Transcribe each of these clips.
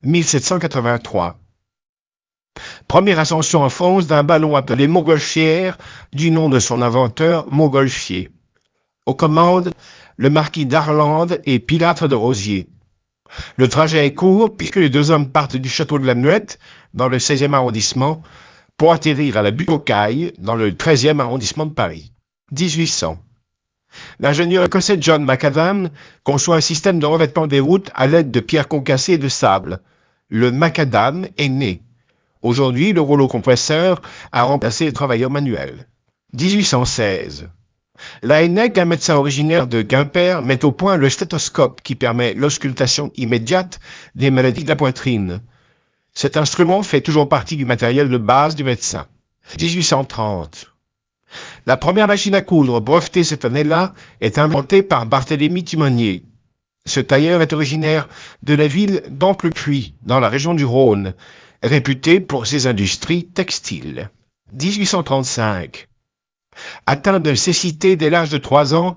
1783. Première ascension en France d'un ballon appelé Montgolfière, du nom de son inventeur, Montgolfier. Aux commandes, le marquis d'Arlande et Pilâtre de Rosiers. Le trajet est court puisque les deux hommes partent du château de la Muette, dans le 16e arrondissement, pour atterrir à la Butte aux Cailles, dans le 13e arrondissement de Paris. 1800. L'ingénieur écossais John Macadam conçoit un système de revêtement des routes à l'aide de pierres concassées et de sable. Le macadam est né. Aujourd'hui, le rouleau compresseur a remplacé les travailleurs manuels. 1816. Laennec, un médecin originaire de Quimper, met au point le stéthoscope qui permet l'auscultation immédiate des maladies de la poitrine. Cet instrument fait toujours partie du matériel de base du médecin. 1830. La première machine à coudre brevetée cette année-là est inventée par Barthélemy Timonier. Ce tailleur est originaire de la ville d'Amplepuis, dans la région du Rhône, réputé pour ses industries textiles. 1835. Atteint de cécité dès l'âge de 3 ans,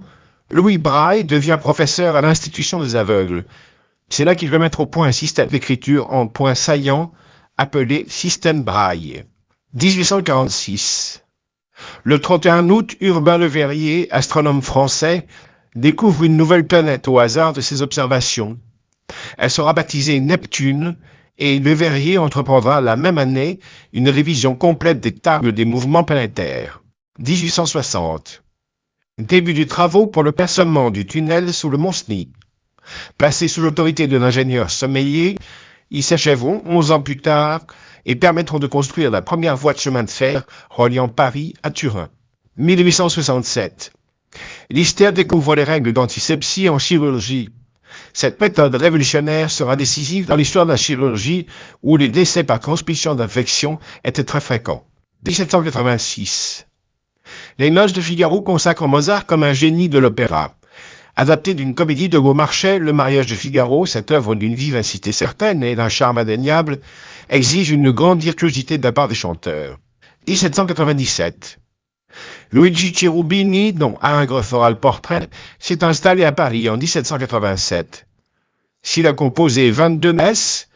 Louis Braille devient professeur à l'Institution des aveugles. C'est là qu'il va mettre au point un système d'écriture en points saillants appelé système Braille. 1846. Le 31 août, Urbain Le Verrier, astronome français, découvre une nouvelle planète au hasard de ses observations. Elle sera baptisée Neptune et Le Verrier entreprendra la même année une révision complète des tables des mouvements planétaires. 1860. Début des travaux pour le percement du tunnel sous le Mont Cenis. Placés sous l'autorité de l'ingénieur Sommeiller, ils s'achèveront 11 ans plus tard et permettront de construire la première voie de chemin de fer reliant Paris à Turin. 1867. Lister découvre les règles d'antisepsie en chirurgie. Cette méthode révolutionnaire sera décisive dans l'histoire de la chirurgie où les décès par transmission d'infection étaient très fréquents. 1786. Les Noces de Figaro consacrent Mozart comme un génie de l'opéra. Adapté d'une comédie de Beaumarchais, Le mariage de Figaro, cette œuvre d'une vivacité certaine et d'un charme indéniable, exige une grande virtuosité de la part des chanteurs. 1797. Luigi Cherubini, dont Ingres fera le portrait, s'est installé à Paris en 1787. S'il a composé 22 messes,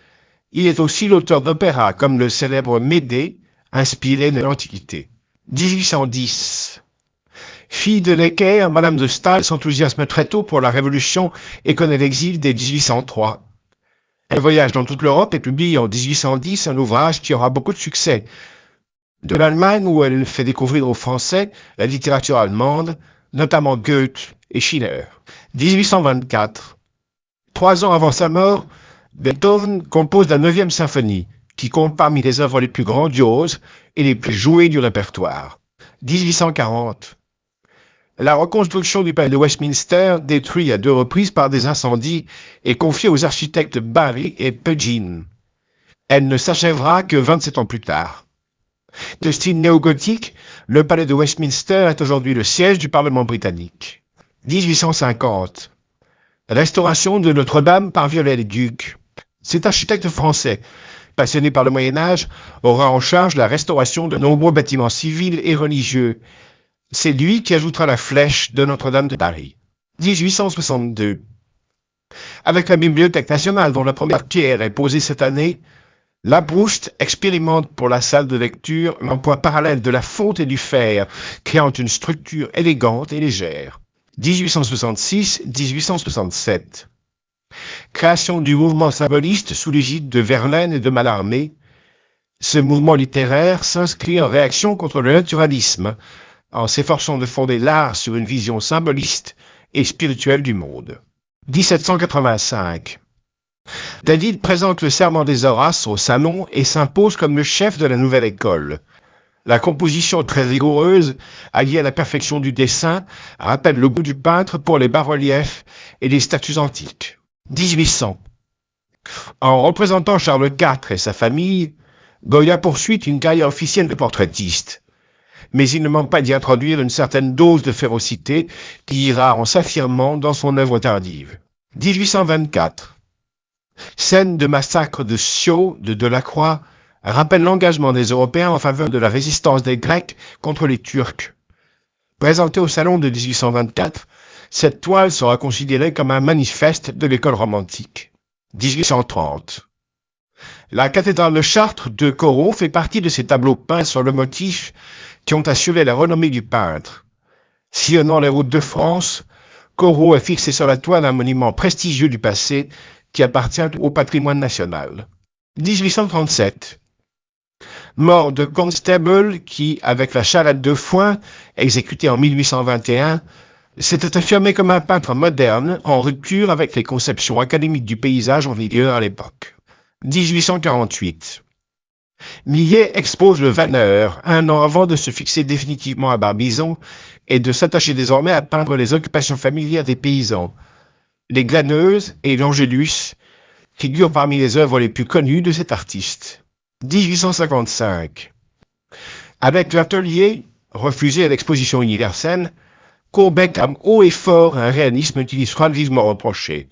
il est aussi l'auteur d'opéras comme le célèbre Médée, inspiré de l'Antiquité. 1810. Fille de Necker, Madame de Staël s'enthousiasme très tôt pour la Révolution et connaît l'exil dès 1803. Elle voyage dans toute l'Europe et publie en 1810 un ouvrage qui aura beaucoup de succès. De l'Allemagne, où elle fait découvrir aux Français la littérature allemande, notamment Goethe et Schiller. 1824. 3 ans avant sa mort, Beethoven compose la 9e symphonie, qui compte parmi les œuvres les plus grandioses et les plus jouées du répertoire. 1840. La reconstruction du palais de Westminster, détruit à 2 reprises par des incendies, est confiée aux architectes Barry et Pugin. Elle ne s'achèvera que 27 ans plus tard. De style néo-gothique, le palais de Westminster est aujourd'hui le siège du Parlement britannique. 1850. Restauration de Notre-Dame par Viollet-le-Duc. Cet architecte français, passionné par le Moyen-Âge, aura en charge la restauration de nombreux bâtiments civils et religieux. C'est lui qui ajoutera la flèche de Notre-Dame de Paris. 1862. Avec la Bibliothèque nationale dont la première pierre est posée cette année, Labrouste expérimente pour la salle de lecture l'emploi parallèle de la fonte et du fer, créant une structure élégante et légère. 1866-1867. Création du mouvement symboliste sous l'égide de Verlaine et de Mallarmé. Ce mouvement littéraire s'inscrit en réaction contre le naturalisme, en s'efforçant de fonder l'art sur une vision symboliste et spirituelle du monde. 1785. David présente le serment des Horaces au salon et s'impose comme le chef de la nouvelle école. La composition très rigoureuse, alliée à la perfection du dessin, rappelle le goût du peintre pour les bas-reliefs et les statues antiques. 1800. En représentant Charles IV et sa famille, Goya poursuit une carrière officielle de portraitiste. Mais il ne manque pas d'y introduire une certaine dose de férocité qui ira en s'affirmant dans son œuvre tardive. 1824. Scène de massacre de Scio de Delacroix rappelle l'engagement des Européens en faveur de la résistance des Grecs contre les Turcs. Présentée au salon de 1824, cette toile sera considérée comme un manifeste de l'école romantique. 1830. La cathédrale de Chartres de Corot fait partie de ces tableaux peints sur le motif qui ont assuré la renommée du peintre. Sillonnant les routes de France, Corot a fixé sur la toile un monument prestigieux du passé qui appartient au patrimoine national. 1837. Mort de Constable qui, avec la charrette de foin, exécutée en 1821, s'était affirmé comme un peintre moderne en rupture avec les conceptions académiques du paysage en vigueur à l'époque. 1848. Millet expose le Vanneur, un an avant de se fixer définitivement à Barbizon et de s'attacher désormais à peindre les occupations familières des paysans. Les Glaneuses et l'Angélus figurent parmi les œuvres les plus connues de cet artiste. 1855. Avec l'atelier, refusé à l'exposition universelle, Courbet clame haut et fort un réalisme qui lui sera vivement reproché.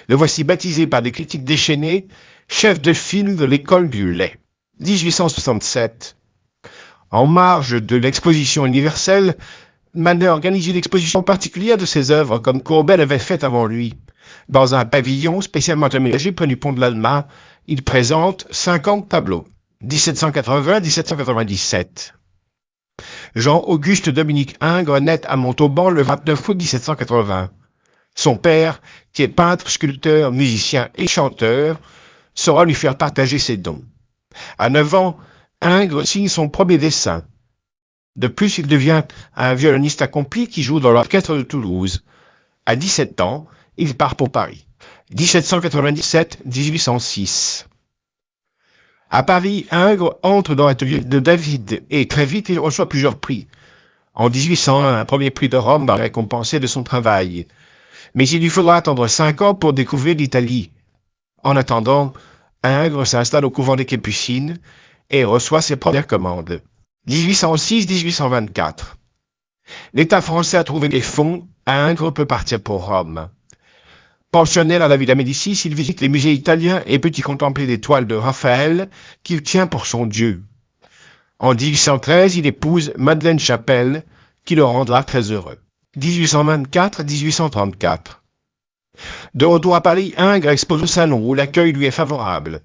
Le voici baptisé par des critiques déchaînées, chef de file de l'école du lait. 1867. En marge de l'exposition universelle, Manet organise une exposition particulière de ses œuvres, comme Courbet l'avait fait avant lui. Dans un pavillon spécialement aménagé près du pont de l'Alma, il présente 50 tableaux. 1780-1797. Jean-Auguste Dominique Ingres naît à Montauban le 29 août 1780. Son père, qui est peintre, sculpteur, musicien et chanteur, saura lui faire partager ses dons. À 9 ans, Ingres signe son premier dessin. De plus, il devient un violoniste accompli qui joue dans l'orchestre de Toulouse. À 17 ans, il part pour Paris. 1797-1806. À Paris, Ingres entre dans l'atelier de David et très vite il reçoit plusieurs prix. En 1801, un premier prix de Rome va récompenser de son travail. Mais il lui faudra attendre 5 ans pour découvrir l'Italie. En attendant, Ingres s'installe au couvent des Capucines et reçoit ses premières commandes. 1806-1824. L'État français a trouvé les fonds, Ingres peut partir pour Rome. Pensionnaire à la Villa Médicis, il visite les musées italiens et peut y contempler des toiles de Raphaël qu'il tient pour son Dieu. En 1813, il épouse Madeleine Chapelle, qui le rendra très heureux. 1824-1834. De retour à Paris, Ingres expose au salon où l'accueil lui est favorable.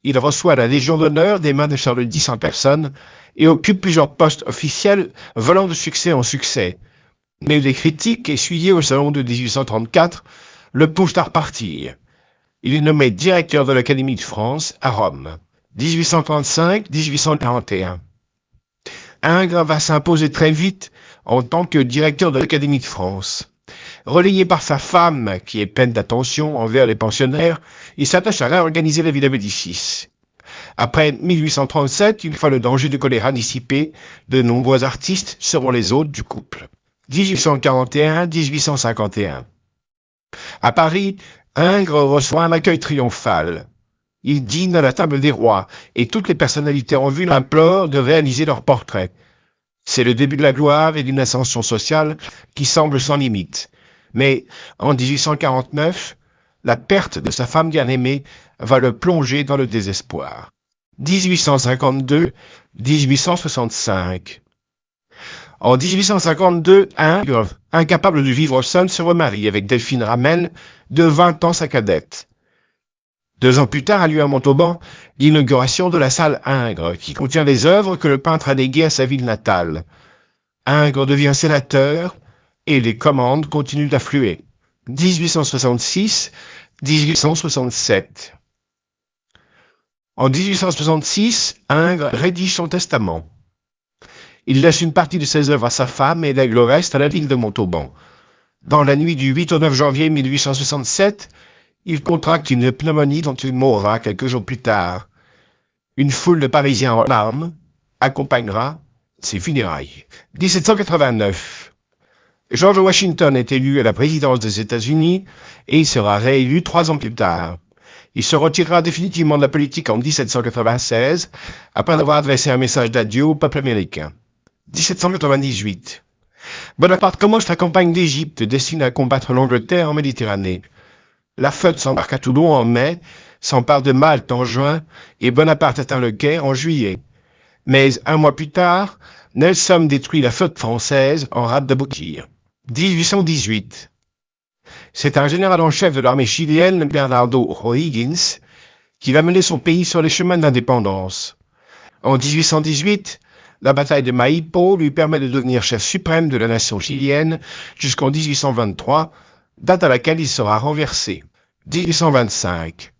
Il reçoit la Légion d'honneur des mains de Charles X en personne et occupe plusieurs postes officiels volant de succès en succès. Mais les critiques essuyées au salon de 1834 le poussent à repartir. Il est nommé directeur de l'Académie de France à Rome. 1835-1841. Ingres va s'imposer très vite en tant que directeur de l'Académie de France. Relayé par sa femme, qui est pleine d'attention envers les pensionnaires, il s'attache à réorganiser la Villa Médicis. Après 1837, une fois le danger de choléra dissipé, de nombreux artistes seront les hôtes du couple. 1841-1851. À Paris, Ingres reçoit un accueil triomphal. Il dîne à la table des rois, et toutes les personnalités en vue l'implorent de réaliser leur portrait. C'est le début de la gloire et d'une ascension sociale qui semble sans limite. Mais en 1849, la perte de sa femme bien-aimée va le plonger dans le désespoir. 1852-1865. En 1852, Ingres, incapable de vivre seul, se remarie avec Delphine Ramel, de 20 ans sa cadette. 2 ans plus tard a lieu à Montauban l'inauguration de la salle Ingres, qui contient les œuvres que le peintre a léguées à sa ville natale. Ingres devient sénateur et les commandes continuent d'affluer. 1866-1867. En 1866, Ingres rédige son testament. Il laisse une partie de ses œuvres à sa femme et lègue le reste à la ville de Montauban. Dans la nuit du 8 au 9 janvier 1867, il contracte une pneumonie dont il mourra quelques jours plus tard. Une foule de Parisiens en larmes accompagnera ses funérailles. 1789. George Washington est élu à la présidence des États-Unis et il sera réélu 3 ans plus tard. Il se retirera définitivement de la politique en 1796 après avoir adressé un message d'adieu au peuple américain. 1798. Bonaparte commence la campagne d'Égypte destinée à combattre l'Angleterre en Méditerranée. La flotte s'embarque à Toulon en mai, s'empare de Malte en juin et Bonaparte atteint le Caire en juillet. Mais 1 mois plus tard, Nelson détruit la flotte française en rate d'aboutir. 1818. C'est un général en chef de l'armée chilienne, Bernardo O'Higgins, qui va mener son pays sur les chemins de l'indépendance. En 1818, la bataille de Maipo lui permet de devenir chef suprême de la nation chilienne jusqu'en 1823, date à laquelle il sera renversé. 1825.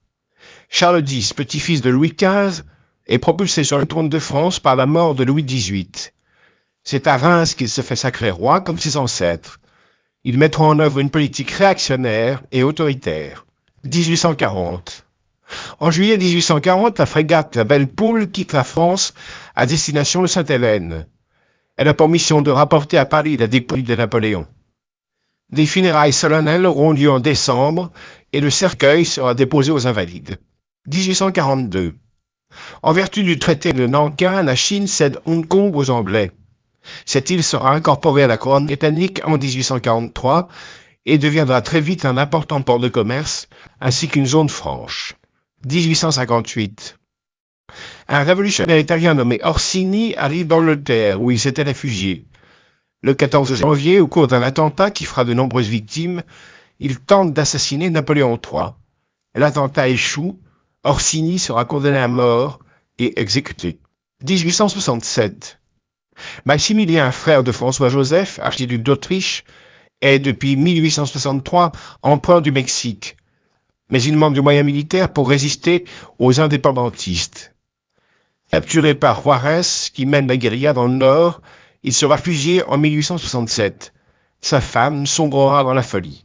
Charles X, petit-fils de Louis XV, est propulsé sur le trône de France par la mort de Louis XVIII. C'est à Reims qu'il se fait sacrer roi comme ses ancêtres. Il mettra en œuvre une politique réactionnaire et autoritaire. 1840. En juillet 1840, la frégate La Belle Poule quitte la France à destination de Sainte-Hélène. Elle a pour mission de rapporter à Paris la dépouille de Napoléon. Des funérailles solennelles auront lieu en décembre et le cercueil sera déposé aux Invalides. 1842. En vertu du traité de Nankin, la Chine cède Hong Kong aux Anglais. Cette île sera incorporée à la couronne britannique en 1843 et deviendra très vite un important port de commerce ainsi qu'une zone franche. 1858. Un révolutionnaire italien nommé Orsini arrive d'Angleterre où il s'était réfugié. Le 14 janvier, au cours d'un attentat qui fera de nombreuses victimes, il tente d'assassiner Napoléon III. L'attentat échoue, Orsini sera condamné à mort et exécuté. 1867. Maximilien, frère de François-Joseph, archiduc d'Autriche, est depuis 1863 empereur du Mexique, mais il manque de moyens militaires pour résister aux indépendantistes. Capturé par Juarez, qui mène la guérilla dans le nord, il sera fusillé en 1867. Sa femme sombrera dans la folie.